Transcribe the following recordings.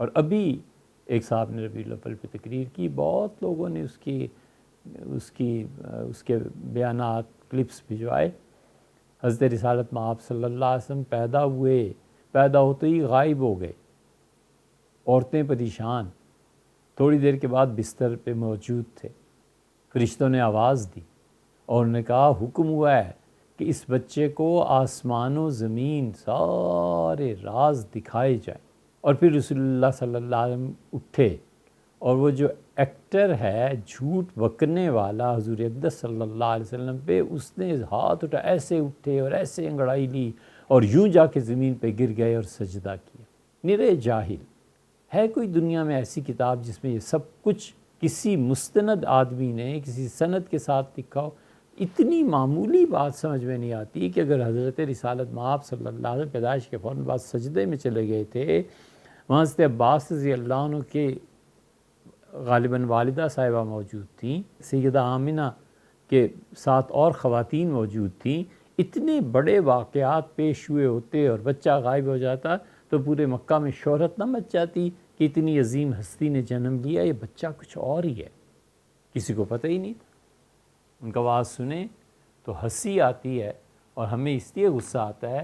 اور ابھی ایک صاحب نے ربیع الاول پہ تقریر کی، بہت لوگوں نے اس کے بیانات کلپس بھجوائے۔ حضرت رسالت مآب صلی اللہ علیہ وسلم پیدا ہوتے ہی غائب ہو گئے، عورتیں پریشان، تھوڑی دیر کے بعد بستر پہ موجود تھے۔ فرشتوں نے آواز دی اور نے کہا حکم ہوا ہے کہ اس بچے کو آسمان و زمین سارے راز دکھائے جائیں۔ اور پھر رسول اللہ صلی اللہ علیہ وسلم اٹھے، اور وہ جو ایکٹر ہے جھوٹ بکنے والا حضور اقدس صلی اللہ علیہ وسلم پہ، اس نے ہاتھ اٹھا، ایسے اٹھے اور ایسے انگڑائی لی اور یوں جا کے زمین پہ گر گئے اور سجدہ کیا۔ نرے جاہل ہے کوئی دنیا میں ایسی کتاب جس میں یہ سب کچھ کسی مستند آدمی نے کسی سند کے ساتھ لکھا ہو؟ اتنی معمولی بات سمجھ میں نہیں آتی کہ اگر حضرت رسالت مآب صلی اللہ علیہ وسلم پیدائش کے فوراً بعد سجدے میں چلے گئے تھے، وہاں حضرت عباس رضی اللہ عنہ کے غالباً والدہ صاحبہ موجود تھیں، سیدہ آمنہ کے ساتھ اور خواتین موجود تھیں، اتنے بڑے واقعات پیش ہوئے ہوتے اور بچہ غائب ہو جاتا تو پورے مکہ میں شہرت نہ مچ جاتی کہ اتنی عظیم ہستی نے جنم لیا، یہ بچہ کچھ اور ہی ہے، کسی کو پتہ ہی نہیں تھا۔ ان کا آواز سنیں تو ہنسی آتی ہے، اور ہمیں اس لیے غصہ آتا ہے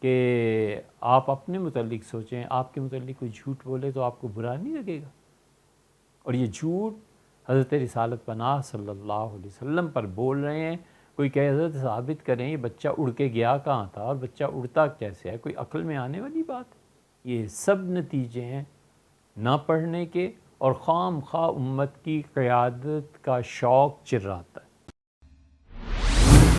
کہ آپ اپنے متعلق سوچیں، آپ کے متعلق کوئی جھوٹ بولے تو آپ کو برا نہیں لگے گا؟ اور یہ جھوٹ حضرت رسالت پناہ صلی اللہ علیہ وسلم پر بول رہے ہیں۔ کوئی کہ حضرت ثابت کریں یہ بچہ اڑ کے گیا کہاں تھا اور بچہ اڑتا کیسے ہے، کوئی عقل میں آنے والی بات ہے؟ یہ سب نتیجے ہیں نہ پڑھنے کے، اور خام خواہ امت کی قیادت کا شوق چراتا ہے۔